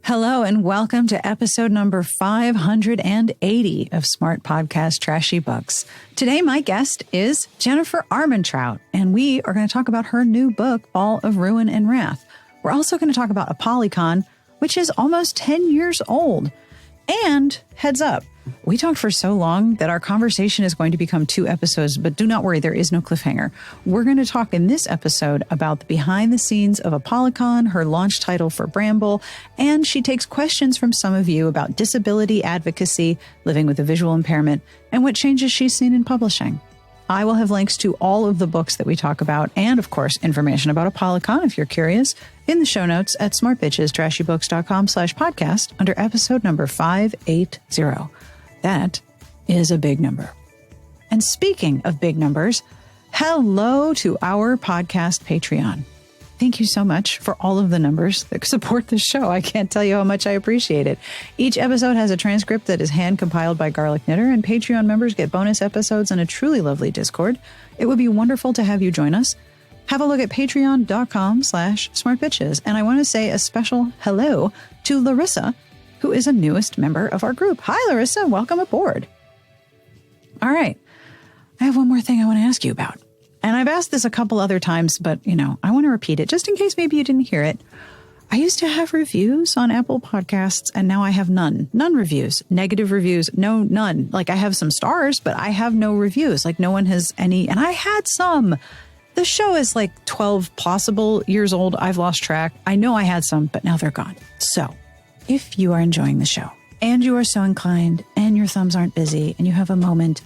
Hello and welcome to episode number 580 of Smart Podcast Trashy Books. Today, my guest is Jennifer Armentrout, and we are going to talk about her new book, Ball of Ruin and Wrath. We're also going to talk about ApollyCon, which is almost 10 years old. And heads up, we talked for so long that our conversation is going to become 2 episodes, but do not worry, there is no cliffhanger. We're going to talk in this episode about the behind the scenes of ApollyCon, her launch title for Bramble, and she takes questions from some of you about disability advocacy, living with a visual impairment, and what changes she's seen in publishing. I will have links to all of the books that we talk about and, of course, information about ApollyCon if you're curious in the show notes at smartbitchestrashybooks.com/podcast under episode number 580. That is a big number. And speaking of big numbers, hello to our podcast Patreon. Thank you so much for all of the numbers that support the show. I can't tell you how much I appreciate it. Each episode has a transcript that is hand compiled by Garlic Knitter, and Patreon members get bonus episodes and a truly lovely Discord. It would be wonderful to have you join us. Have a look at patreon.com/smartbitches. And I want to say a special hello to Larissa, who is a newest member of our group. Hi, Larissa. Welcome aboard. All right. I have one more thing I want to ask you about. And I've asked this a couple other times, but, I want to repeat it just in case maybe you didn't hear it. I used to have reviews on Apple Podcasts, and now I have none. None reviews. Negative reviews. No, none. Like, I have some stars, but I have no reviews. Like, no one has any. And I had some. The show is like 12 possible years old. I've lost track. I know I had some, but now they're gone. So if you are enjoying the show and you are so inclined and your thumbs aren't busy and you have a moment,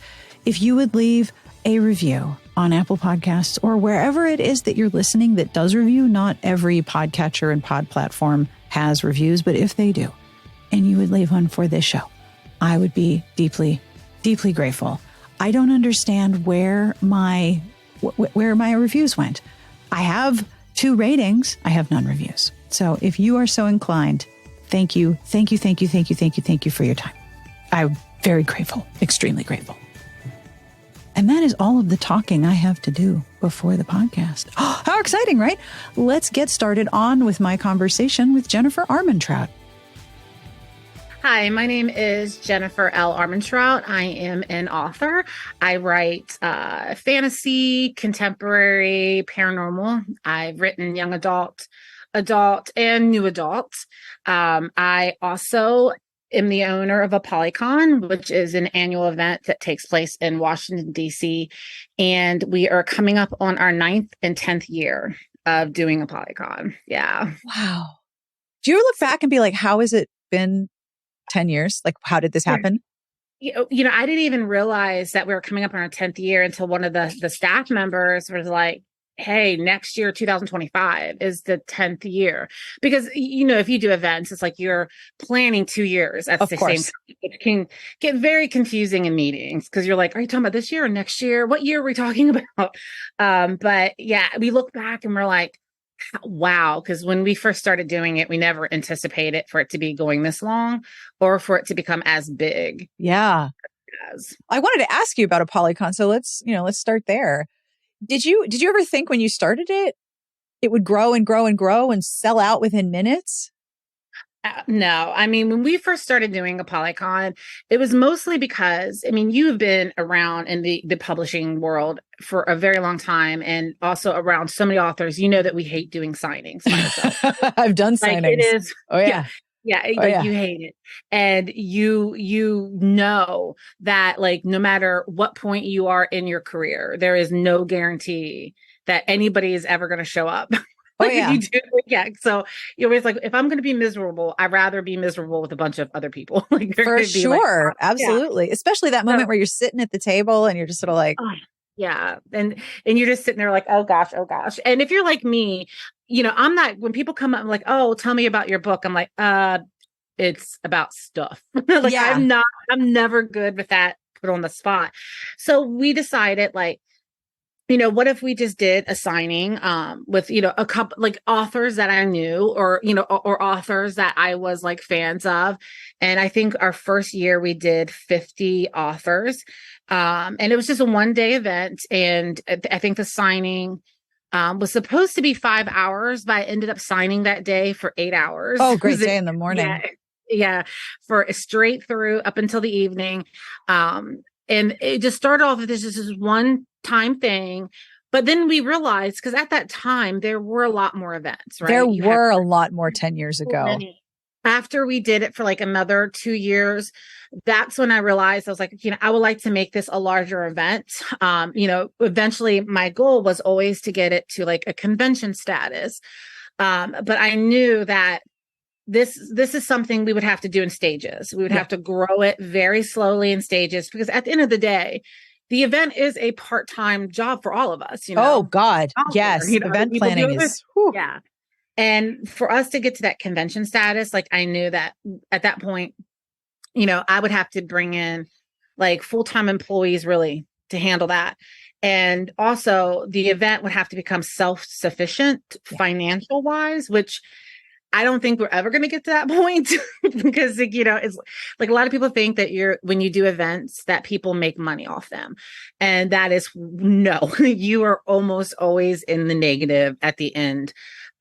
if you would leave a review on Apple Podcasts or wherever it is that you're listening that does review, not every podcatcher and pod platform has reviews, but if they do, and you would leave one for this show, I would be deeply, deeply grateful. I don't understand where my reviews went. I have 2 ratings. I have none reviews. So if you are so inclined, thank you for your time. I'm very grateful, extremely grateful. And that is all of the talking I have to do before the podcast. Oh, how exciting, right? Let's get started on with my conversation with Jennifer Armentrout. Hi, my name is Jennifer L. Armentrout. I am an author. I write fantasy, contemporary, paranormal. I've written young adult, and new adult. I also am the owner of ApollyCon, which is an annual event that takes place in Washington, D.C. And we are coming up on our 9th and 10th year of doing ApollyCon. Yeah. Wow. Do you ever look back and be like, how has it been 10 years? Like, how did this happen? I didn't even realize that we were coming up on our 10th year until one of the staff members was like, hey, next year, 2025 is the 10th year. Because, if you do events, it's like you're planning 2 years at the same time. It can get very confusing in meetings because you're like, are you talking about this year or next year? What year are we talking about? But yeah, we look back and we're like, wow, because when we first started doing it, we never anticipated for it to be going this long or for it to become as big. Yeah. As. I wanted to ask you about ApollyCon. So let's start there. Did you ever think when you started it would grow and grow and grow and sell out within minutes? No. I mean, when we first started doing ApollyCon, it was mostly because, you've been around in the publishing world for a very long time and also around so many authors, that we hate doing signings. I've done signings. It is. Oh, yeah. Yeah. You hate it. And you know that no matter what point you are in your career, there is no guarantee that anybody is ever going to show up. You do. Yeah. So you're always like, if I'm going to be miserable, I'd rather be miserable with a bunch of other people. For sure. Absolutely. Yeah. Especially that moment where you're sitting at the table and you're just sort of like, yeah. And you're just sitting there like, oh gosh. And if you're like me, I'm not, when people come up, I'm like, oh, tell me about your book. I'm like, it's about stuff. I'm never good with that put on the spot. So we decided what if we just did a signing with, a couple authors that I knew or authors that I was fans of. And I think our first year we did 50 authors. And it was just a 1-day event. And I think the signing was supposed to be 5 hours, but I ended up signing that day for 8 hours. Oh, great day in the morning. Yeah, for straight through up until the evening. And it just started off with this one time thing. But then we realized, because at that time, there were a lot more events, right? There were a lot more 10 years ago. After we did it for like another 2 years, that's when I realized, I was like, I would like to make this a larger event. Eventually my goal was always to get it to like a convention status. But I knew that this is something we would have to do in stages. We would have to grow it very slowly in stages, because at the end of the day, the event is a part-time job for all of us. Oh God. Yes. Event planning is. Yeah. And for us to get to that convention status, like I knew that at that point, I would have to bring in like full-time employees really to handle that. And also the event would have to become self-sufficient financial wise, which I don't think we're ever going to get to that point because, it's like a lot of people think that when you do events that people make money off them. And that is no, you are almost always in the negative at the end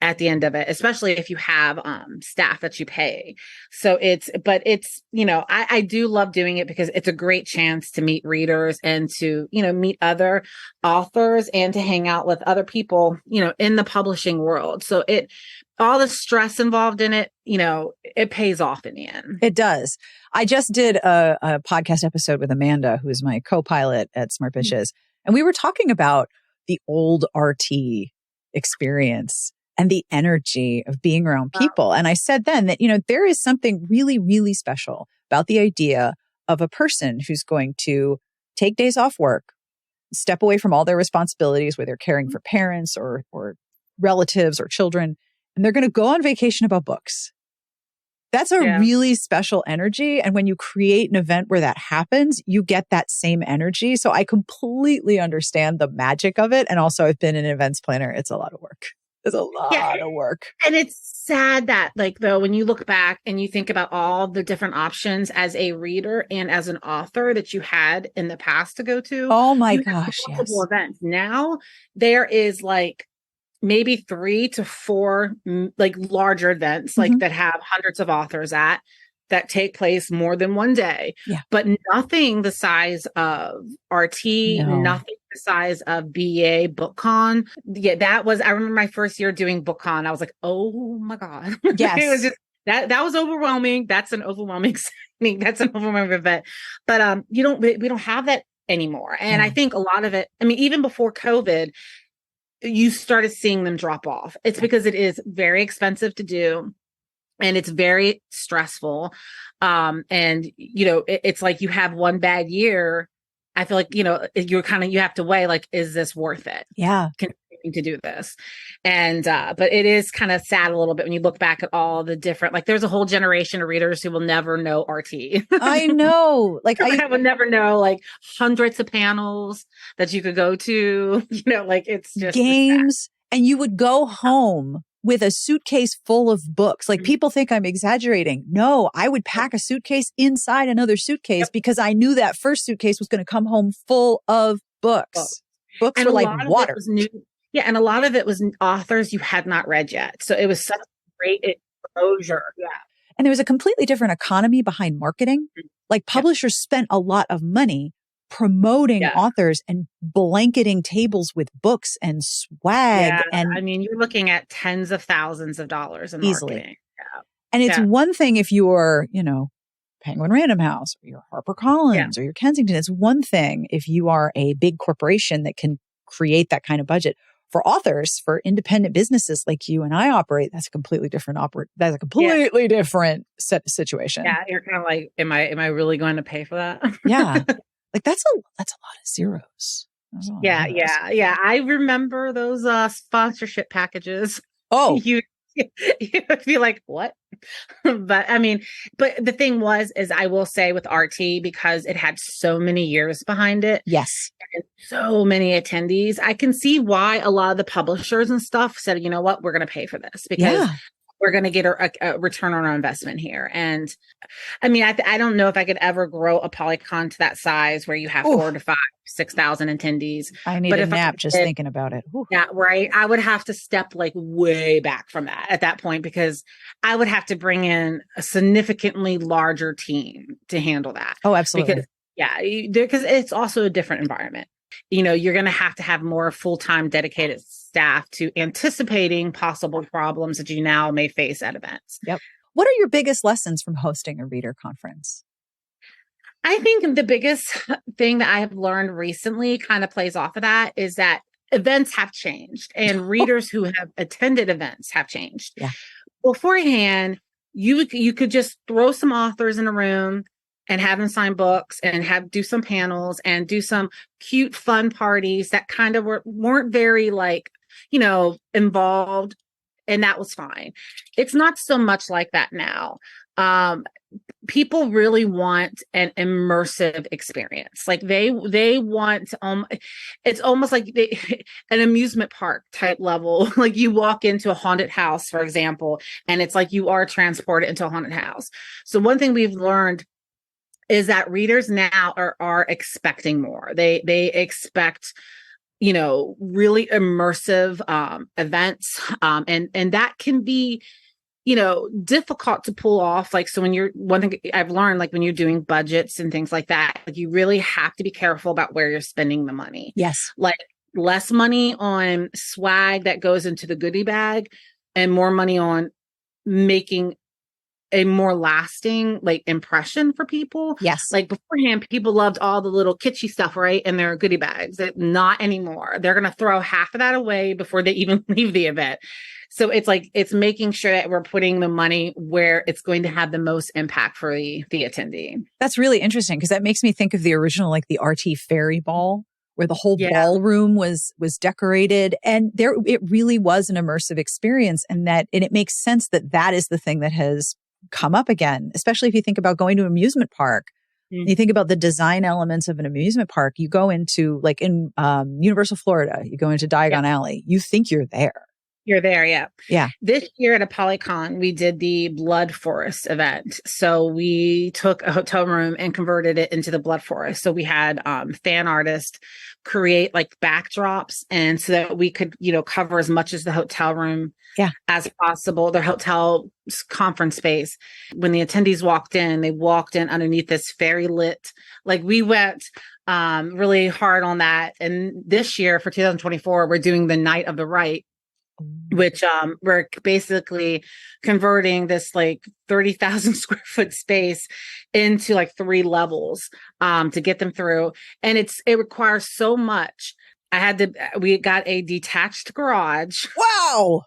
of it, especially if you have staff that you pay. So I do love doing it because it's a great chance to meet readers and to, meet other authors and to hang out with other people, in the publishing world. So all the stress involved in it, it pays off in the end. It does. I just did a podcast episode with Amanda, who is my co-pilot at Smart Bitches. And we were talking about the old RT experience and the energy of being around people. And I said then that, there is something really, really special about the idea of a person who's going to take days off work, step away from all their responsibilities, where they're caring for parents or relatives or children, and they're going to go on vacation about books. That's a really special energy. And when you create an event where that happens, you get that same energy. So I completely understand the magic of it. And also I've been an events planner. It's a lot of work. It's a lot of work. And it's sad that though, when you look back and you think about all the different options as a reader and as an author that you had in the past to go to. Oh my gosh. Yes. Events. Now there is like maybe 3 to 4 like larger events that have hundreds of authors that take place more than one day, but nothing the size of RT, nothing the size of BA BookCon. Yeah, I remember my first year doing BookCon. I was like, oh my God. Yes. It was just, that was overwhelming. That's an overwhelming that's an overwhelming event. But we don't have that anymore. And I think a lot of it, even before COVID, you started seeing them drop off. It's because it is very expensive to do. And it's very stressful. And, it's like you have one bad year. I feel like, you have to weigh, like, is this worth it? Yeah. Continuing to do this. And, but it is kind of sad a little bit when you look back at all the different, like there's a whole generation of readers who will never know RT. I know. Like I would never know, like hundreds of panels that you could go to, like it's just games. And you would go home with a suitcase full of books. Like people think I'm exaggerating. No, I would pack a suitcase inside another suitcase because I knew that first suitcase was going to come home full of books. Books were like water. And a lot of it was authors you had not read yet. So it was such great exposure. Yeah. And there was a completely different economy behind marketing. Like publishers spent a lot of money promoting authors and blanketing tables with books and swag. And you're looking at tens of thousands of dollars in easily. marketing. Yeah. And it's one thing if you're, Penguin Random House or you're HarperCollins or you're Kensington. It's one thing if you are a big corporation that can create that kind of budget. For authors, for independent businesses like you and I operate, that's a completely different different situation. Yeah, you're kind of like, am I really going to pay for that? Yeah. Like that's a lot of zeros. Yeah. I remember those sponsorship packages. Oh, you would be like, what? But the thing is I will say with RT, because it had so many years behind it. Yes. And so many attendees, I can see why a lot of the publishers and stuff said, you know what, we're going to pay for this because we're going to get a return on our investment here. And I mean, I don't know if I could ever grow a ApollyCon to that size where you have 4,000 to 6,000 attendees. I need a nap just thinking about it. Ooh. Yeah, right. I would have to step like way back from that at that point, because I would have to bring in a significantly larger team to handle that. Oh, absolutely. Because it's also a different environment. You know, you're going to have more full-time dedicated staff to anticipating possible problems that you now may face at events. Yep. What are your biggest lessons from hosting a reader conference? I think the biggest thing that I have learned recently kind of plays off of that is that events have changed and readers who have attended events have changed. Yeah. Beforehand, you could just throw some authors in a room and have them sign books and do some panels and do some cute, fun parties that kind of weren't very involved. And that was fine. It's not so much like that now. People really want an immersive experience. Like they want, it's almost like an amusement park type level. Like you walk into a haunted house, for example, and it's like you are transported into a haunted house. So one thing we've learned is that readers now are expecting more. They expect, really immersive events. And that can be, difficult to pull off. Like, so one thing I've learned, like when you're doing budgets and things like that, like you really have to be careful about where you're spending the money. Yes. Like less money on swag that goes into the goodie bag and more money on making a more lasting impression for people. Yes. Like beforehand, people loved all the little kitschy stuff, right? In their goodie bags. Not anymore. They're going to throw half of that away before they even leave the event. So it's making sure that we're putting the money where it's going to have the most impact for the attendee. That's really interesting because that makes me think of the original, the RT Fairy Ball, where the whole ballroom was decorated, and it really was an immersive experience, and it makes sense that is the thing that has come up again, especially if you think about going to an amusement park. You think about the design elements of an amusement park. You go into in Universal Florida, you go into Diagon Alley, you think you're there. You're there, yeah. Yeah. This year at ApollyCon, we did the Blood Forest event. So we took a hotel room and converted it into the Blood Forest. So we had fan artists create backdrops, and so that we could, cover as much as the hotel room as possible, their hotel conference space. When the attendees walked in, they walked in underneath this fairy lit. We went really hard on that. And this year for 2024, we're doing the Night of the Right, which we're basically converting this 30,000 square foot space into 3 levels to get them through. And it requires so much. We got a detached garage. Wow.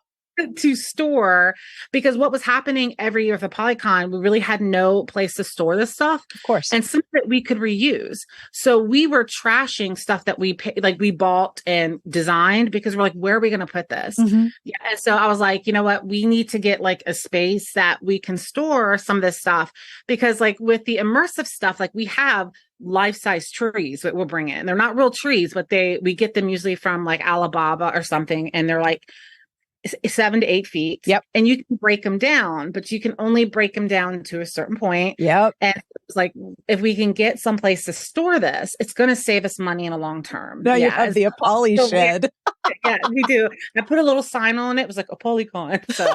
To store, because what was happening every year with ApollyCon, we really had no place to store this stuff. Of course. And some that we could reuse. So we were trashing stuff that we we bought and designed, because we're where are we going to put this? Mm-hmm. Yeah. And so I was like, you know what? We need to get a space that we can store some of this stuff, because with the immersive stuff, we have life-size trees that we'll bring in. They're not real trees, but we get them usually from Alibaba or something. And they're 7 to 8 feet. Yep. And you can break them down, but you can only break them down to a certain point. Yep. And it's if we can get someplace to store this, it's going to save us money in the long term. Now you have the Apolly shed. Yeah, we do. I put a little sign on it. It was ApollyCon. So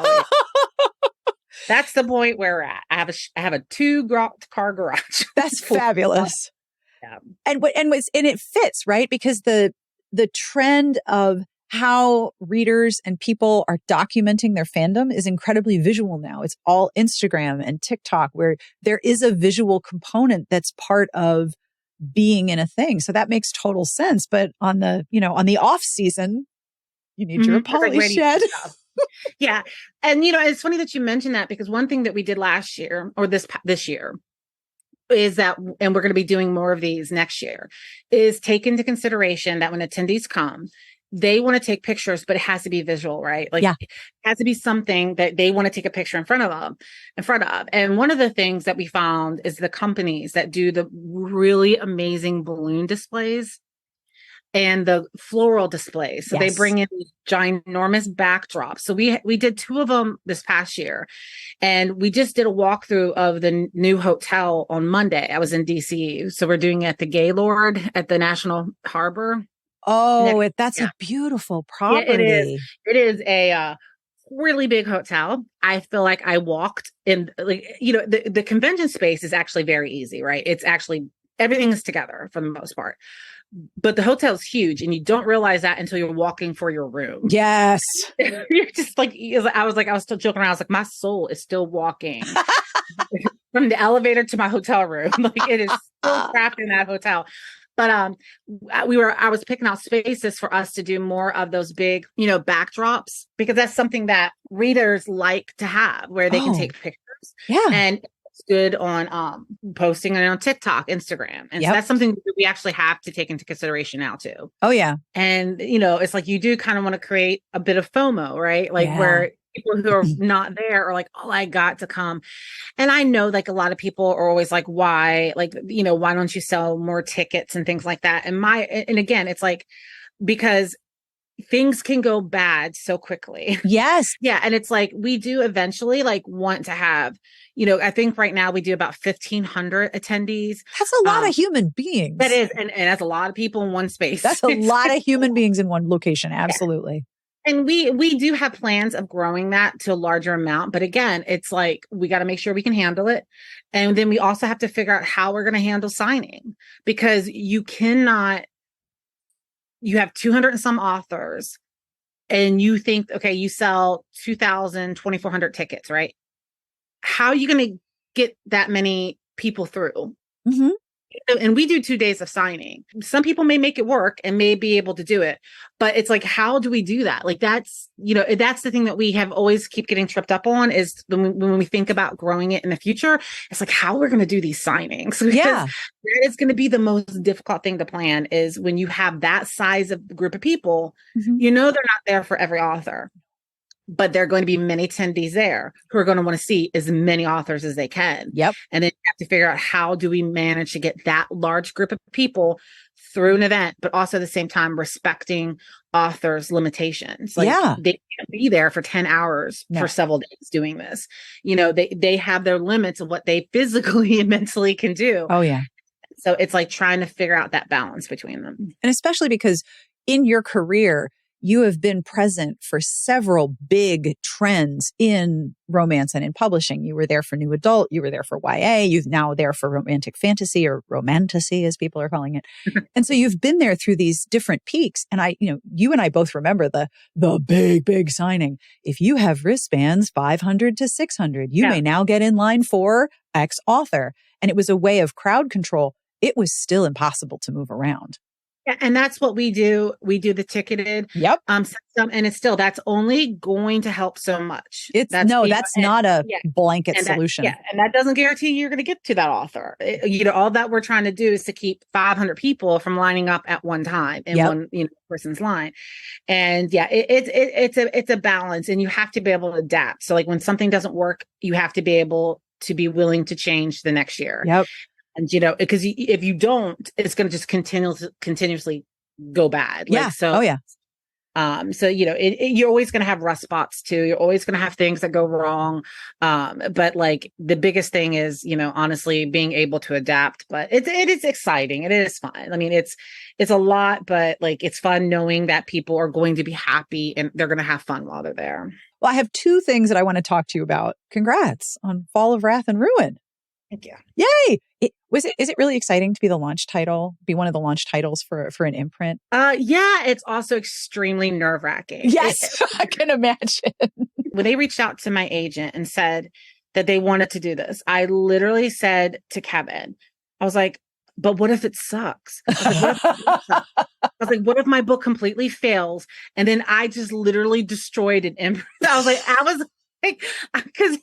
that's the point where we're at. I have a 2-car garage. That's fabulous. Yeah. And it fits, right? Because the trend of how readers and people are documenting their fandom is incredibly visual now. It's all Instagram and TikTok, where there is a visual component that's part of being in a thing. So that makes total sense. But on the off season, you need your Apolly shed. Yeah. And, it's funny that you mentioned that, because one thing that we did last year, or this year, is that, and we're going to be doing more of these next year, is take into consideration that when attendees come, they want to take pictures, but it has to be visual, right? It has to be something that they want to take a picture in front of. And one of the things that we found is the companies that do the really amazing balloon displays and the floral displays. So they bring in these ginormous backdrops. So we did 2 of them this past year, and we just did a walkthrough of the new hotel on Monday. I was in DC. So we're doing it at the Gaylord at the National Harbor. Oh, that's a beautiful property. Yeah, it is a really big hotel. I feel like I walked in, like, the convention space is actually very easy, right? It's actually, everything is together for the most part. But the hotel is huge, and you don't realize that until you're walking for your room. Yes. You're just like, I was still joking around. I was like, my soul is still walking from the elevator to my hotel room. Like, it is still trapped in that hotel. But I was picking out spaces for us to do more of those big, backdrops, because that's something that readers like to have, where they can take pictures. Yeah. And it's good on posting it on TikTok, Instagram. And so that's something that we actually have to take into consideration now too. Oh, yeah. And, it's like, you do kind of want to create a bit of FOMO, right? Like where people who are not there are like, oh, I got to come. And I know, like, a lot of people are always like, why? Like, why don't you sell more tickets and things like that? And again, it's like, because things can go bad so quickly. Yes. Yeah. And it's like, we do eventually want to have, I think right now we do about 1,500 attendees. That's a lot of human beings. That is. And that's a lot of people in one space. That's a lot of human beings in one location. Absolutely. And we do have plans of growing that to a larger amount. But again, it's like, we got to make sure we can handle it. And then we also have to figure out how we're going to handle signing, because you have 200 and some authors, and you think, okay, you sell 2,000, 2,400 tickets, right? How are you going to get that many people through? Mm-hmm. And we do 2 days of signing. Some people may make it work and may be able to do it, but it's like, how do we do that? Like, that's the thing that we have always keep getting tripped up on, is when we think about growing it in the future, it's like, how we're going to do these signings. Because that is going to be the most difficult thing to plan, is when you have that size of group of people, they're not there for every author. But there are going to be many attendees there who are going to want to see as many authors as they can. Yep. And then you have to figure out, how do we manage to get that large group of people through an event, but also at the same time respecting authors' limitations. Like, they can't be there for 10 hours for several days doing this. They have their limits of what they physically and mentally can do. Oh, yeah. So it's like trying to figure out that balance between them. And especially because in your career, you have been present for several big trends in romance and in publishing. You were there for new adult. You were there for YA. You're now there for romantic fantasy, or romantasy, as people are calling it. And so you've been there through these different peaks. And you and I both remember the big signing. If you have wristbands 500 to 600, you may now get in line for X author. And it was a way of crowd control. It was still impossible to move around. Yeah, and that's what we do. We do the ticketed. Yep. System, and that's only going to help so much. That's not a blanket solution. And that doesn't guarantee you're going to get to that author. All that we're trying to do is to keep 500 people from lining up at one time in one person's line. And it's a balance, and you have to be able to adapt. So, like, when something doesn't work, you have to be able to be willing to change the next year. Yep. And, because if you don't, it's going to just continuously go bad. So you're always going to have rust spots too. You're always going to have things that go wrong. But like, the biggest thing is, honestly, being able to adapt. But it is exciting. It is fun. I mean, it's a lot, but like, it's fun knowing that people are going to be happy and they're going to have fun while they're there. Well, I have 2 things that I want to talk to you about. Congrats on Fall of Wrath and Ruin. Thank you. Yay! Is it really exciting to be one of the launch titles for an imprint? Yeah, it's also extremely nerve-wracking. Yes, I can imagine. When they reached out to my agent and said that they wanted to do this, I literally said to Kevin, I was like, but what if it sucks? I was like, what if my book completely fails? And then I just literally destroyed an imprint. I was like, because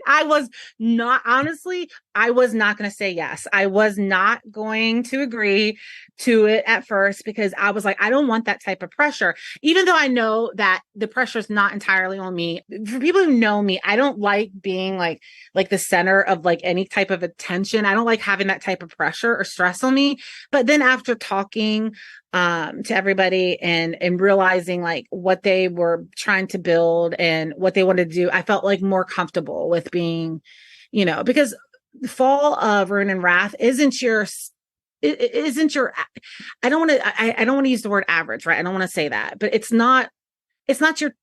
I was not, honestly, I was not going to say yes. I was not going to agree to it at first because I was like, I don't want that type of pressure, even though I know that the pressure is not entirely on me. For people who know me, I don't like being like the center of like any type of attention. I don't like having that type of pressure or stress on me. But then after talking to everybody and realizing like what they were trying to build and what they wanted to do, I felt like more comfortable with being, because Fall of Ruin and Wrath isn't your I don't want to use the word average, right? I don't want to say that, but it's not your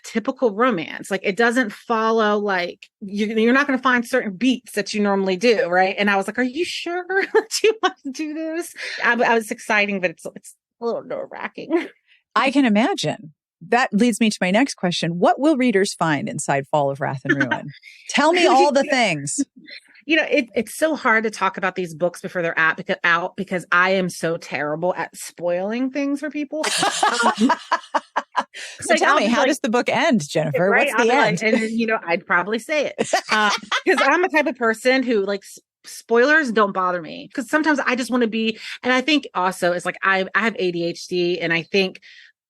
typical romance. Like it doesn't follow like you're not going to find certain beats that you normally do, right? And I was like, are you sure that you want to do this? I was exciting, but it's a little nerve-wracking. I can imagine. That leads me to my next question. What will readers find inside Fall of Wrath and Ruin? Tell me all the things. It's so hard to talk about these books before they're out because I am so terrible at spoiling things for people. So tell me, how does the book end, Jennifer? Right? What's the end? And I'd probably say it because I'm the type of person who like spoilers don't bother me because sometimes I just want to be, and I think also it's like I have ADHD, and I think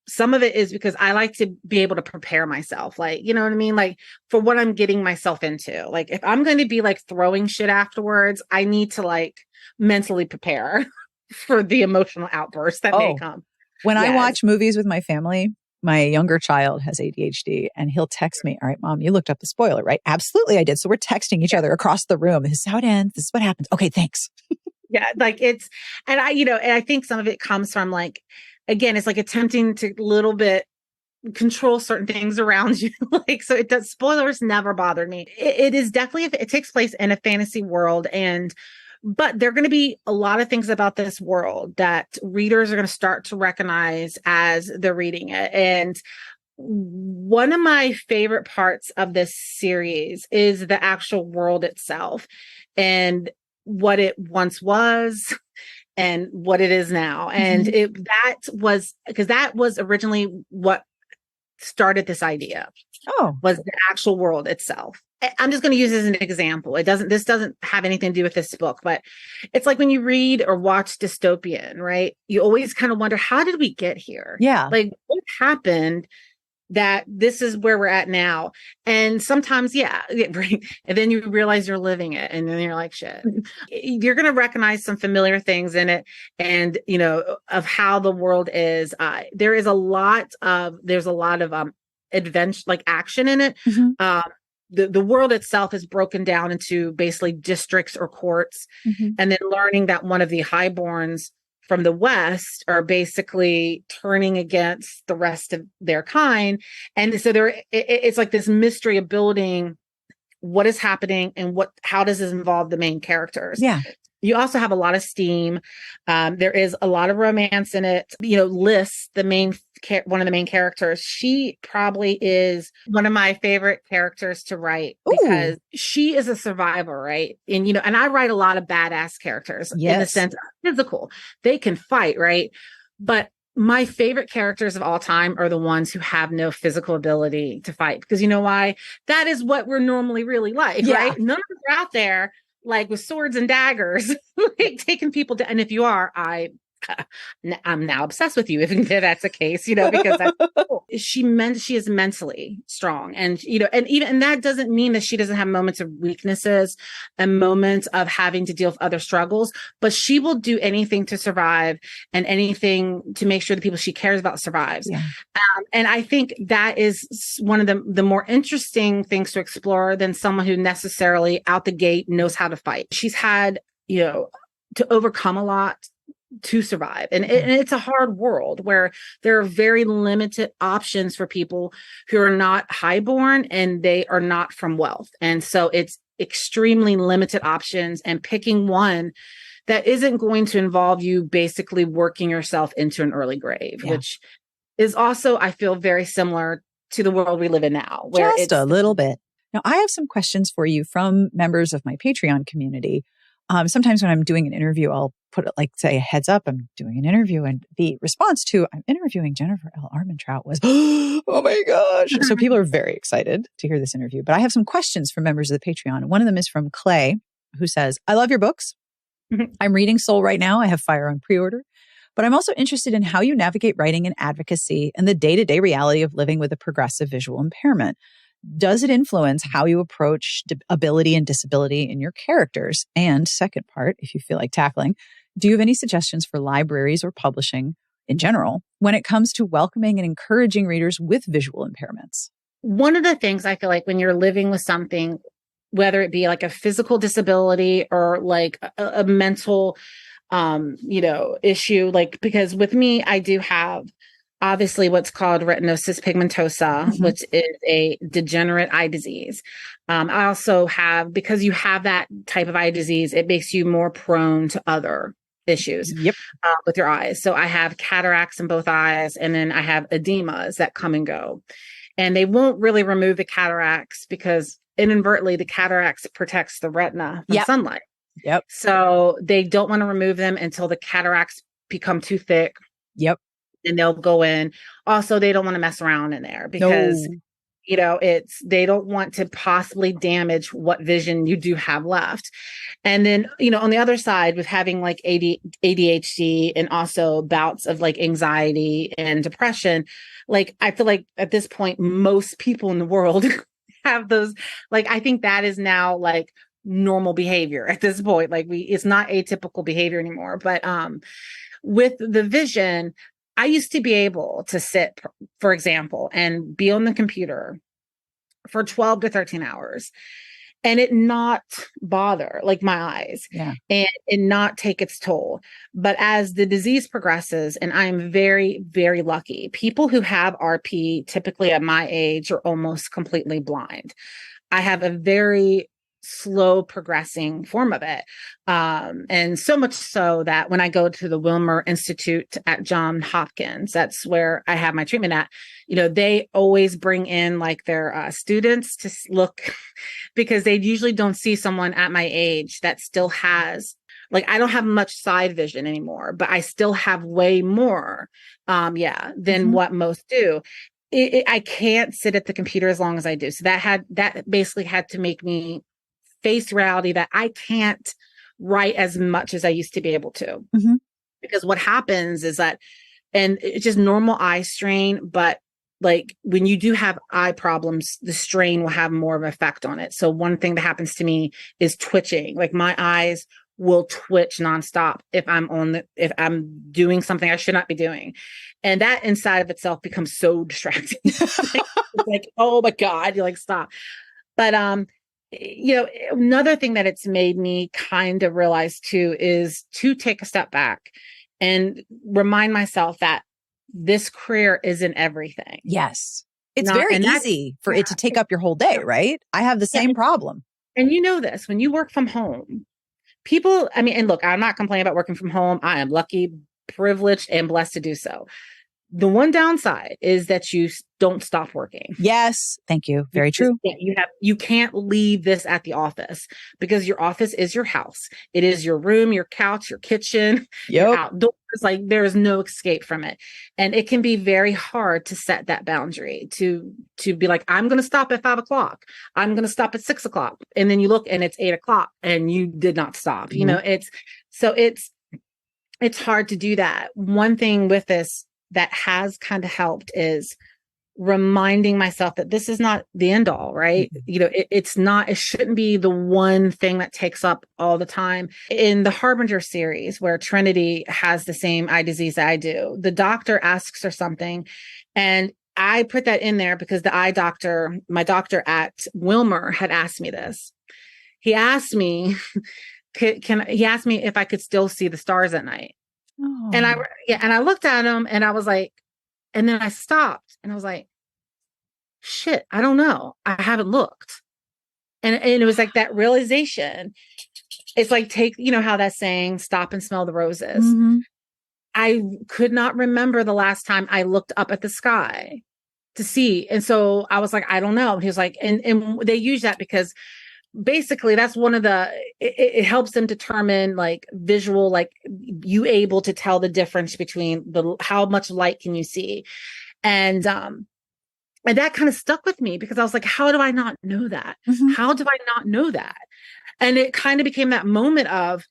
some of it is because I like to be able to prepare myself, like, you know what I mean? Like for what I'm getting myself into. Like if I'm going to be like throwing shit afterwards, I need to like mentally prepare for the emotional outburst that may come. When I watch movies with my family, my younger child has ADHD and he'll text me, all right, Mom, you looked up the spoiler, right? Absolutely, I did. So we're texting each other across the room. This is how it ends. This is what happens. Okay, thanks. Yeah, like it's, and I think some of it comes from like, again, it's like attempting to little bit control certain things around you. Like, so it does, spoilers never bothered me. It is definitely, it takes place in a fantasy world, but there are going to be a lot of things about this world that readers are going to start to recognize as they're reading it. And one of my favorite parts of this series is the actual world itself and what it once was and what it is now. And that was originally what started this idea. Was the actual world itself. I'm just going to use this as an example. This doesn't have anything to do with this book, but it's like when you read or watch dystopian, right? You always kind of wonder, how did we get here? Yeah. Like what happened that this is where we're at now? And sometimes, right. And then you realize you're living it. And then you're like, shit, you're going to recognize some familiar things in it. And, of how the world is, there's a lot of adventure, like action in it. The world itself is broken down into basically districts or courts. And then learning that one of the highborns from the West are basically turning against the rest of their kind. And so it's like this mystery of building what is happening and how does this involve the main characters? Yeah. You also have a lot of steam. There is a lot of romance in it. Liz, one of the main characters, she probably is one of my favorite characters to write because she is a survivor, right? And, and I write a lot of badass characters in the sense of physical. They can fight, right? But my favorite characters of all time are the ones who have no physical ability to fight. Because you know why? That is what we're normally really like, right? None of us are out there like with swords and daggers, like taking people down. And if you are, I'm now obsessed with you if that's the case, because that's cool. She is mentally strong. And, and that doesn't mean that she doesn't have moments of weaknesses and moments of having to deal with other struggles, but she will do anything to survive and anything to make sure the people she cares about survives. Yeah. And I think that is one of the more interesting things to explore than someone who necessarily out the gate knows how to fight. She's had, to overcome a lot to survive. And it's a hard world where there are very limited options for people who are not highborn and they are not from wealth. And so it's extremely limited options, and picking one that isn't going to involve you basically working yourself into an early grave, which is also, I feel, very similar to the world we live in now. Where just a little bit. Now, I have some questions for you from members of my Patreon community. Sometimes when I'm doing an interview, I'll put it like, say, a heads up, I'm doing an interview. And the response to, I'm interviewing Jennifer Armentrout was, oh my gosh. So people are very excited to hear this interview. But I have some questions from members of the Patreon. One of them is from Clay, who says, I love your books. I'm reading Soul right now. I have Fire on pre-order. But I'm also interested in how you navigate writing and advocacy and the day-to-day reality of living with a progressive visual impairment. Does it influence how you approach ability and disability in your characters? And second part, if you feel like tackling, do you have any suggestions for libraries or publishing in general when it comes to welcoming and encouraging readers with visual impairments? One of the things I feel like when you're living with something, whether it be like a physical disability or like a mental, issue, like, because with me, I do have obviously what's called retinosis pigmentosa, which is a degenerate eye disease. I also have, because you have that type of eye disease, it makes you more prone to other issues with your eyes. So I have cataracts in both eyes, and then I have edemas that come and go. And they won't really remove the cataracts because inadvertently the cataracts protects the retina from sunlight. So they don't want to remove them until the cataracts become too thick. And they'll go in. Also, they don't want to mess around in there because, they don't want to possibly damage what vision you do have left. And then, on the other side with having like ADHD and also bouts of like anxiety and depression, like, I feel like at this point, most people in the world have those, like, I think that is now like normal behavior at this point. Like it's not atypical behavior anymore. But with the vision, I used to be able to sit, for example, and be on the computer for 12 to 13 hours and it not bother like my eyes and not take its toll. But as the disease progresses, and I'm very, very lucky, people who have RP typically at my age are almost completely blind. I have a very slow progressing form of it. And so much so that when I go to the Wilmer Institute at Johns Hopkins, that's where I have my treatment at, they always bring in like their students to look because they usually don't see someone at my age that still has, like, I don't have much side vision anymore, but I still have way more, than what most do. I can't sit at the computer as long as I do. So that basically had to make me face reality that I can't write as much as I used to be able to. Because what happens is that, and it's just normal eye strain, but like when you do have eye problems, the strain will have more of an effect on it. So one thing that happens to me is twitching. Like my eyes will twitch nonstop if I'm doing something I should not be doing. And that inside of itself becomes so distracting. Like, oh my God, you're like, stop. But, another thing that it's made me kind of realize too is to take a step back and remind myself that this career isn't everything. Yes. It's very easy for it to take up your whole day, right? I have the same problem. And this, when you work from home, people, and look, I'm not complaining about working from home. I am lucky, privileged, and blessed to do so. The one downside is that you don't stop working. Yes. Thank you. Very true. You can't leave this at the office because your office is your house. It is your room, your couch, your kitchen, your outdoors. Like there is no escape from it. And it can be very hard to set that boundary to be like, I'm going to stop at 5 o'clock. I'm going to stop at 6 o'clock. And then you look and it's 8 o'clock and you did not stop. It's hard to do that. One thing with this that has kind of helped is reminding myself that this is not the end all, right? It shouldn't be the one thing that takes up all the time. In the Harbinger series, where Trinity has the same eye disease I do, the doctor asks her something. And I put that in there because the eye doctor, my doctor at Wilmer, had asked me this. He asked me, he asked me if I could still see the stars at night. Oh. And I looked at him and I was like, and then I stopped and I was like, shit, I don't know. I haven't looked. And it was like that realization. It's like, how that saying, stop and smell the roses. I could not remember the last time I looked up at the sky to see. And so I was like, I don't know. And he was like, and they use that because basically that's one of it helps them determine like visual, like you able to tell the difference between how much light can you see. And that kind of stuck with me because I was like, how do I not know that? How do I not know that? And it kind of became that moment of,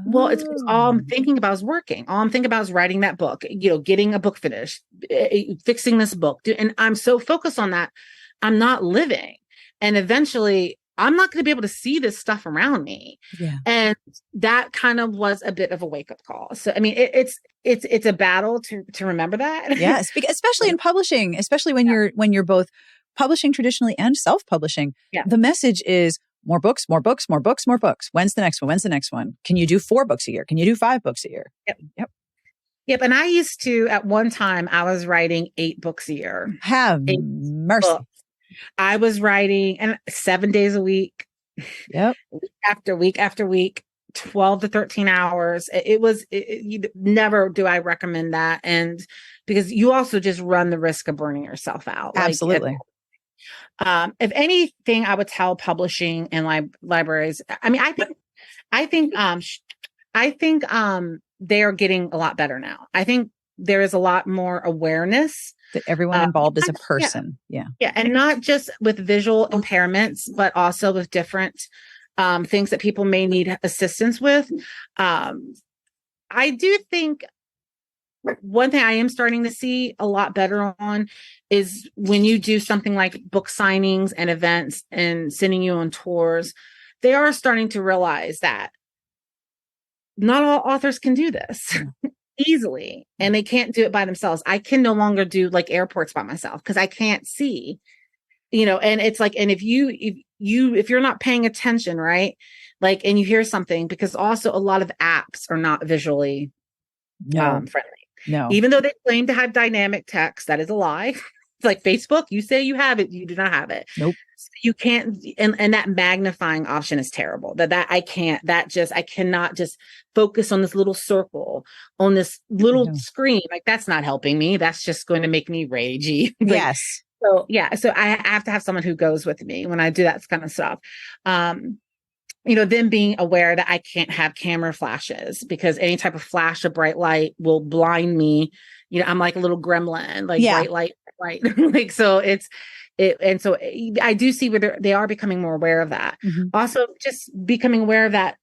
well, it's all I'm thinking about is working. All I'm thinking about is writing that book, getting a book finished, fixing this book. And I'm so focused on that, I'm not living. And eventually I'm not going to be able to see this stuff around me. Yeah. And that kind of was a bit of a wake up call. So, I mean, it's a battle to remember that. Yes. Especially in publishing, especially when you're both publishing traditionally and self-publishing. Yeah. The message is more books, more books, more books, more books. When's the next one? When's the next one? Can you do 4 books a year? Can you do 5 books a year? Yep. And I used to, at one time, I was writing 8 books a year. Have 8 mercy. books. I was writing 7 days a week. Yep. Week after week, 12 to 13 hours. Never do I recommend that. And because you also just run the risk of burning yourself out. Absolutely. If anything, I would tell publishing and libraries. I mean, I think they are getting a lot better now. I think there is a lot more awareness that everyone involved is a person. Yeah. And not just with visual impairments, but also with different things that people may need assistance with. I do think one thing I am starting to see a lot better on is when you do something like book signings and events and sending you on tours, they are starting to realize that not all authors can do this easily, and they can't do it by themselves. I can no longer do airports by myself because I can't see, and it's and if you're not paying attention, right? And you hear something, because also a lot of apps are not visually friendly. No. Even though they claim to have dynamic text, that is a lie. It's like Facebook, you say you have it, you do not have it. Nope. So you can't, and that magnifying option is terrible. I cannot just focus on this little circle, on this little screen. That's not helping me. That's just going to make me ragey. Yes. So I have to have someone who goes with me when I do that kind of stuff. Them being aware that I can't have camera flashes, because any type of flash of bright light will blind me. I'm like a little gremlin, bright light, right? And so I do see where they are becoming more aware of that. Mm-hmm. Also, just becoming aware of that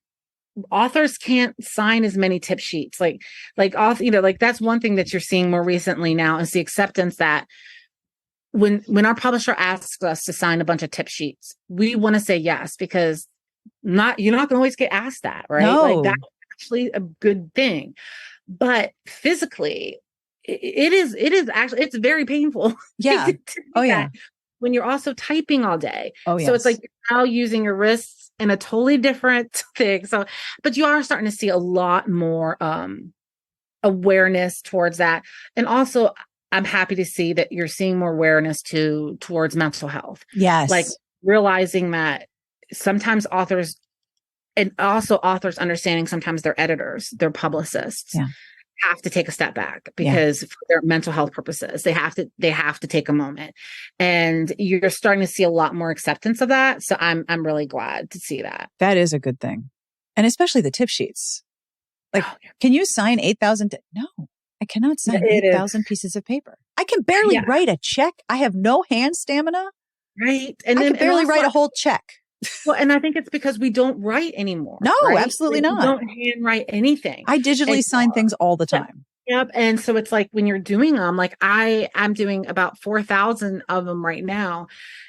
authors can't sign as many tip sheets. That's one thing that you're seeing more recently now, is the acceptance that when our publisher asks us to sign a bunch of tip sheets, we want to say yes, because you're not going to always get asked that, right? No. That's actually a good thing. But physically, it is actually, it's very painful. Yeah. Oh yeah. When you're also typing all day. Oh yeah. So it's you're now using your wrists in a totally different thing. So, but you are starting to see a lot more awareness towards that. And also, I'm happy to see that you're seeing more awareness towards mental health. Yes. Realizing that sometimes authors, and also authors understanding sometimes their editors, their publicists, have to take a step back, because for their mental health purposes, they have to take a moment. And you're starting to see a lot more acceptance of that. So I'm really glad to see that. That is a good thing. And especially the tip sheets. Can you sign 8,000? No, I cannot sign 8,000 pieces of paper. I can barely write a check. I have no hand stamina. Right. And I can barely write a whole check. Well, and I think it's because we don't write anymore. No, right? absolutely not. We don't handwrite anything. I digitally sign things all the time. Yep. And so it's when you're doing them, I'm doing about 4,000 of them right now.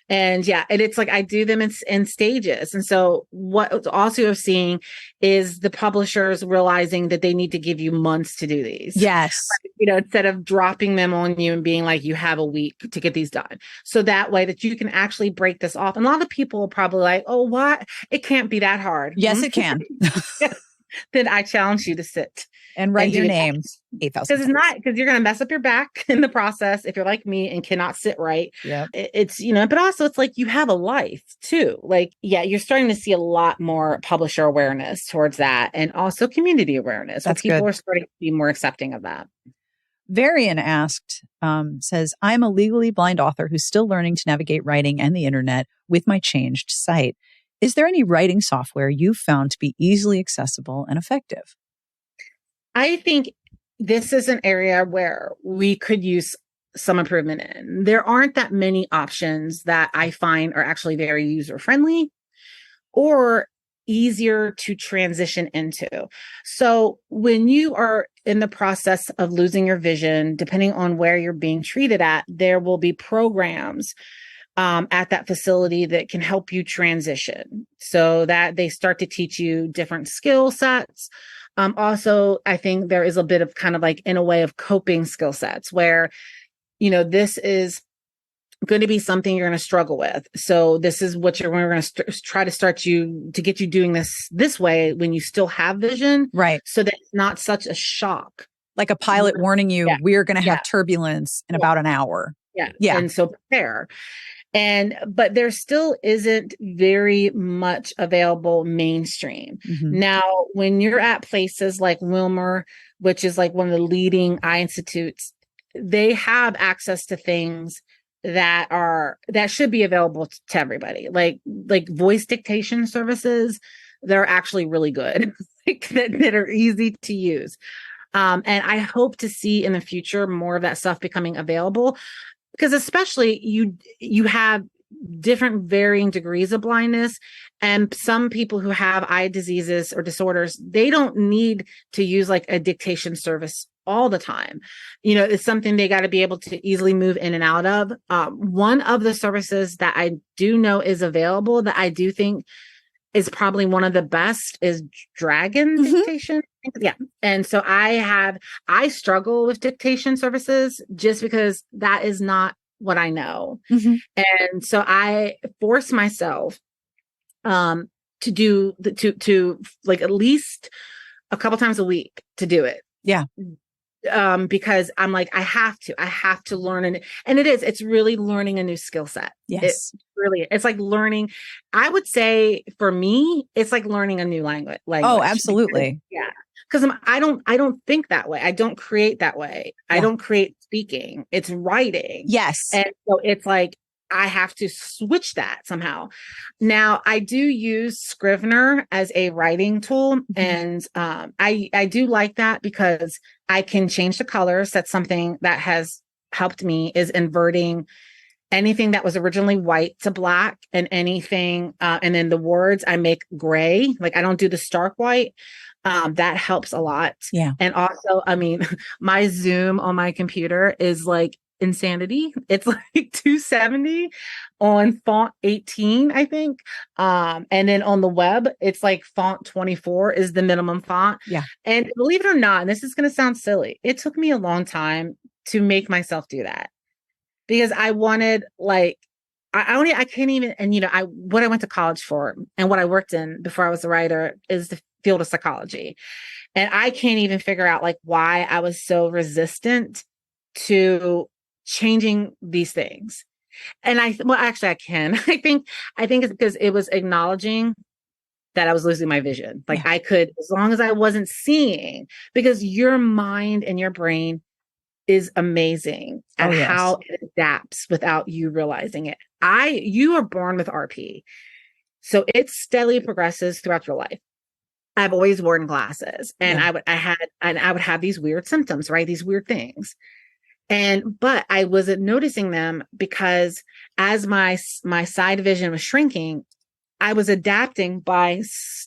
And and it's I do them in stages. And so what also you're seeing is the publishers realizing that they need to give you months to do these. Yes. Instead of dropping them on you and being you have a week to get these done. So that way that you can actually break this off. And a lot of people are probably oh, what? It can't be that hard. Yes, it can. Then I challenge you to sit and write your name 8,000. Because you're going to mess up your back in the process if you're like me and cannot sit right. Yeah. It's, but also it's you have a life too. You're starting to see a lot more publisher awareness towards that, and also community awareness. That's people good. Are starting to be more accepting of that. Varian asked, says, I'm a legally blind author who's still learning to navigate writing and the internet with my changed sight. Is there any writing software you've found to be easily accessible and effective? I think this is an area where we could use some improvement in. There aren't that many options that I find are actually very user-friendly, or easier to transition into. So when you are in the process of losing your vision, depending on where you're being treated at, there will be programs at that facility that can help you transition, so that they start to teach you different skill sets. Also, I think there is a bit of kind of like, in a way, of coping skill sets where, this is going to be something you're going to struggle with. So this is what we're going to try to start you to get you doing this way when you still have vision. Right. So that it's not such a shock. Like a pilot warning you, we're going to have Yeah. turbulence in about an hour. Yeah. Yeah. And so prepare. But there still isn't very much available mainstream. Mm-hmm. Now, when you're at places like Wilmer, which is like one of the leading eye institutes, they have access to things that should be available to everybody, like voice dictation services that are actually really good, that are easy to use. And I hope to see in the future more of that stuff becoming available, because especially you have different varying degrees of blindness, and some people who have eye diseases or disorders, they don't need to use like a dictation service all the time. It's something they got to be able to easily move in and out of. One of the services that I do know is available that I do think is probably one of the best is Dragon Dictation. Yeah. And so I struggle with dictation services just because that is not what I know. Mm-hmm. And so I force myself to do to like at least a couple times a week to do it. Yeah. Because I'm like, I have to learn. And it's really learning a new skill set. Yes. It's like learning. I would say for me, it's like learning a new language. Oh, absolutely. Because I don't think that way. I don't create that way. Yeah. I don't create speaking. It's writing. Yes. And so it's like, I have to switch that somehow. Now, I do use Scrivener as a writing tool. Mm-hmm. And I do like that because I can change the colors. That's something that has helped me, is inverting anything that was originally white to black, and anything. And then the words I make gray. Like I don't do the stark white. That helps a lot. Yeah. And also, I mean, my zoom on my computer is like insanity. It's like 270 on font 18, I think. And then on the web, it's like font 24 is the minimum font. Yeah. And believe it or not, and this is going to sound silly, it took me a long time to make myself do that, because I wanted like, I can't even, and what I went to college for and what I worked in before I was a writer is the field of psychology. And I can't even figure out like why I was so resistant to changing these things. And actually I can. I think it's because it was acknowledging that I was losing my vision. Like I could, as long as I wasn't seeing, because your mind and your brain is amazing at how it adapts without you realizing it. You are born with RP. So it steadily progresses throughout your life. I've always worn glasses, and I would have these weird symptoms, right? These weird things. But I wasn't noticing them because as my side vision was shrinking, I was adapting by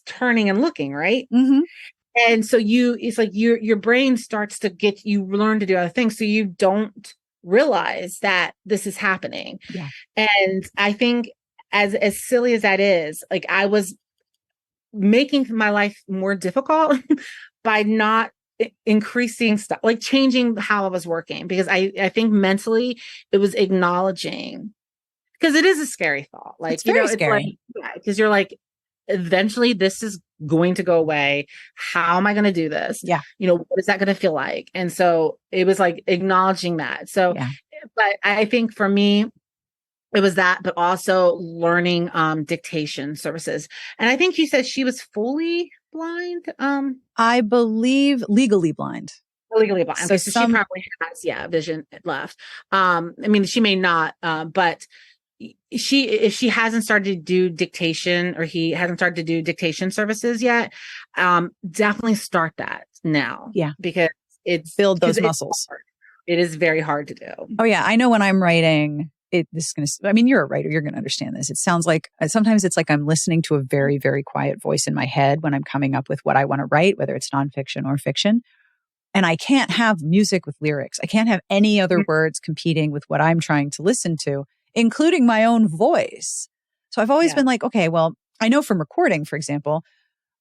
turning and looking, right? Mm-hmm. And so it's like your brain starts to you learn to do other things. So you don't realize that this is happening. Yeah. And I think as silly as that is, like I was making my life more difficult by not increasing stuff, like changing how I was working, because I think mentally it was acknowledging, because it is a scary thought. Like, it's very scary. Because you're like, eventually this is going to go away. How am I going to do this? Yeah. What is that going to feel like? And so it was like acknowledging that. So, but I think for me, it was that, but also learning dictation services. And I think you said she was fully blind. I believe legally blind. Legally blind. So she probably has, vision left. I mean, she may not, but if she hasn't started to do dictation, or he hasn't started to do dictation services yet, definitely start that now. Yeah. Because build those muscles. It is very hard to do. Oh yeah. I know when I'm writing, this is going to, I mean, you're a writer, you're going to understand this. It sounds like sometimes it's like I'm listening to a very, very quiet voice in my head when I'm coming up with what I want to write, whether it's nonfiction or fiction. And I can't have music with lyrics. I can't have any other words competing with what I'm trying to listen to, including my own voice. So I've always been like, okay, well, I know from recording, for example,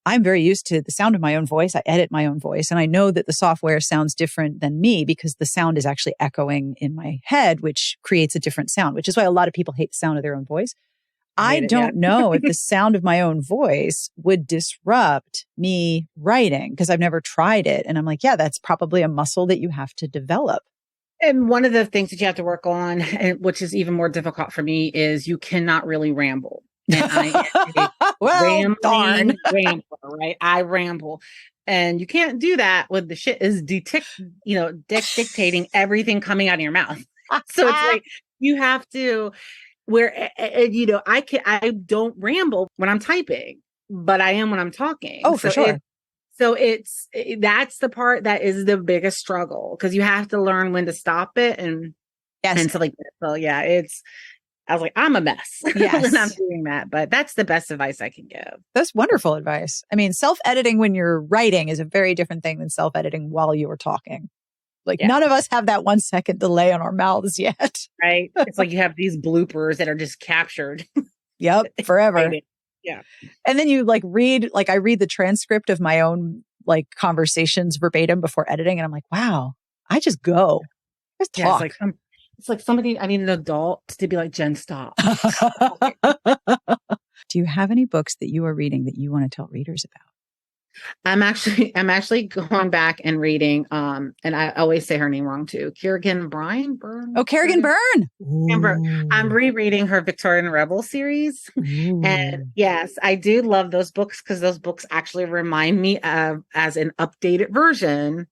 I'm very used to the sound of my own voice. I edit my own voice. And I know that the software sounds different than me because the sound is actually echoing in my head, which creates a different sound, which is why a lot of people hate the sound of their own voice. I don't know if the sound of my own voice would disrupt me writing because I've never tried it. And I'm like, yeah, that's probably a muscle that you have to develop. And one of the things that you have to work on, and which is even more difficult for me, is you cannot really ramble. And I am a rambling rambler, right? I ramble. And you can't do that when the shit is dictating everything coming out of your mouth. So it's like, you have to, I don't ramble when I'm typing, but I am when I'm talking. Oh, for sure. That's the part that is the biggest struggle because you have to learn when to stop it and stuff like that. So yeah, I was like, I'm a mess when I'm doing that, but that's the best advice I can give. That's wonderful advice. I mean, self-editing when you're writing is a very different thing than self-editing while you are talking. Like none of us have that 1 second delay on our mouths yet. Right. It's like you have these bloopers that are just captured. Yep. Forever. Yeah. And then you I read the transcript of my own conversations verbatim before editing. And I'm like, wow, I just go. Just talk. It's like somebody, I need an adult to be like, Jen, stop. Do you have any books that you are reading that you want to tell readers about? I'm actually going back and reading, and I always say her name wrong too. Kerrigan Byrne. Oh, Kerrigan Byrne. I'm rereading her Victorian Rebel series. Ooh. And yes, I do love those books because those books actually remind me of as an updated version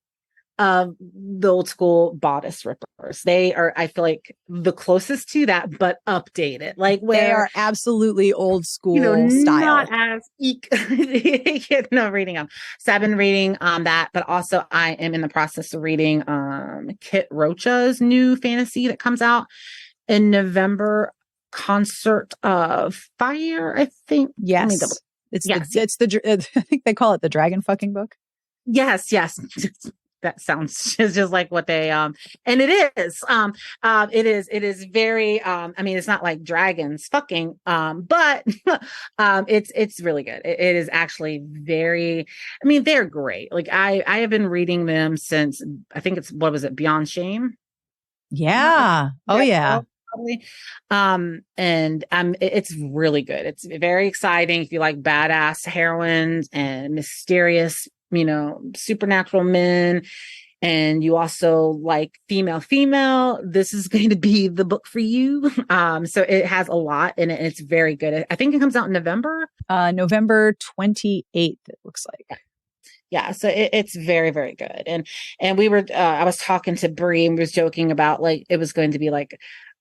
of the old school bodice rippers. They are, I feel like, the closest to that, but updated. Like where they are absolutely old school style. Not as reading them. So I've been reading that, but also I am in the process of reading Kit Rocha's new fantasy that comes out in November, Concert of Fire, I think. Yes. I think they call it the dragon fucking book. Yes. That sounds just like what they and it is very I mean, it's not like dragons fucking but it's really good. It is actually very, I mean, they're great. Like I have been reading them since I think it's, what was it, Beyond Shame? Yeah. Oh yeah. Probably. And it's really good. It's very exciting if you like badass heroines and mysterious, supernatural men, and you also like female, this is going to be the book for you. So it has a lot in it. And it's very good. I think it comes out in November. November 28th, it looks like. Yeah. So it's very, very good. And we were, I was talking to Bree and we was joking about it was going to be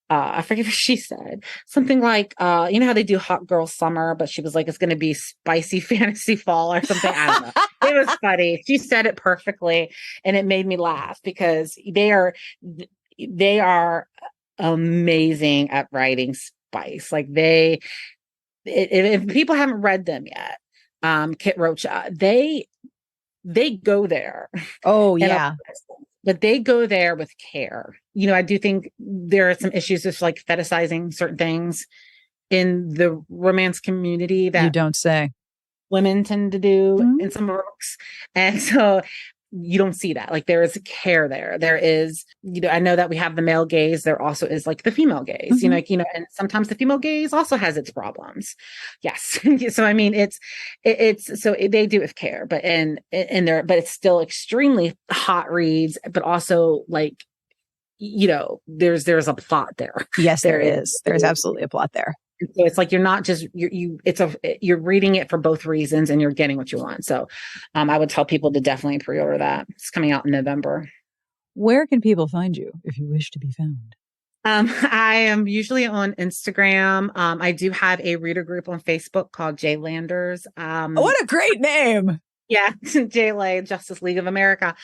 I forget what she said. Something like, how they do hot girl summer, but she was like, it's going to be spicy fantasy fall or something. I don't know. It was funny. She said it perfectly. And it made me laugh because they are amazing at writing spice. Like if people haven't read them yet, Kit Rocha, they go there. Oh yeah. But they go there with care. I do think there are some issues with fetishizing certain things in the romance community that you don't say women tend to do in some books. And so you don't see that. There is care there. There is, I know that we have the male gaze. There also is the female gaze, and sometimes the female gaze also has its problems. Yes. So, I mean, it's so they do it with care, but but it's still extremely hot reads, but also there's a plot there. Yes, there is. There's absolutely a plot there. So it's you're not just you're reading it for both reasons and you're getting what you want. So I would tell people to definitely pre-order that. It's coming out in November. Where can people find you if you wish to be found? I am usually on Instagram. I do have a reader group on Facebook called J Landers. What a great name. Yeah, JLA, Justice League of America.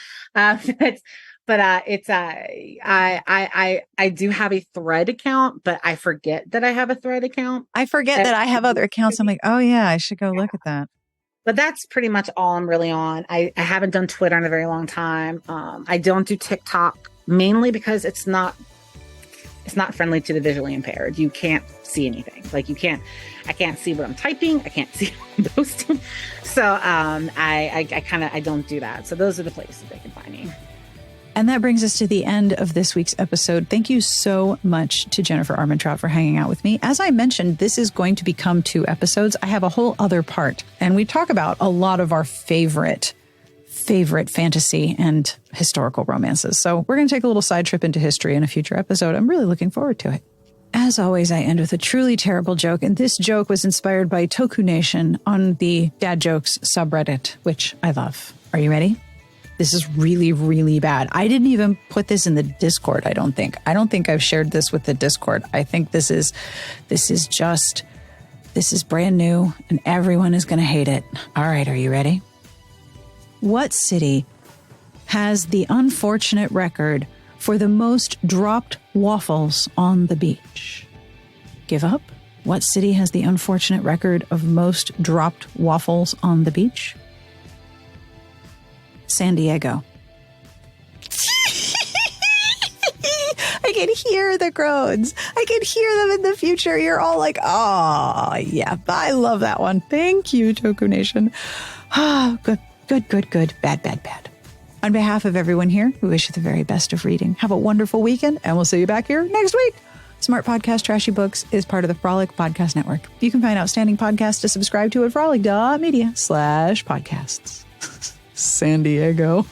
But it's I do have a Thread account, but I forget that I have a Thread account. I forget that I have other accounts. I'm like, oh yeah, I should go look at that. But that's pretty much all I'm really on. I haven't done Twitter in a very long time. I don't do TikTok mainly because it's not friendly to the visually impaired. You can't see anything. Like I can't see what I'm typing. I can't see what I'm posting. So I don't do that. So those are the places they can find me. And that brings us to the end of this week's episode. Thank you so much to Jennifer Armentrout for hanging out with me. As I mentioned, this is going to become 2 episodes. I have a whole other part, and we talk about a lot of our favorite fantasy and historical romances. So we're going to take a little side trip into history in a future episode. I'm really looking forward to it. As always, I end with a truly terrible joke, and this joke was inspired by Toku Nation on the Dad Jokes subreddit, which I love. Are you ready? This is really, really bad. I didn't even put this in the Discord, I don't think. I don't think I've shared this with the Discord. I think this is brand new, and everyone is going to hate it. All right, are you ready? What city has the unfortunate record for the most dropped waffles on the beach? Give up? What city has the unfortunate record of most dropped waffles on the beach? San Diego. I can hear the groans. I can hear them in the future. You're all like, oh, yeah, I love that one. Thank you, Toku Nation. Ah, good. Bad. On behalf of everyone here, we wish you the very best of reading. Have a wonderful weekend, and we'll see you back here next week. Smart Podcast Trashy Books is part of the Frolic Podcast Network. You can find outstanding podcasts to subscribe to at frolic.media/podcasts. San Diego.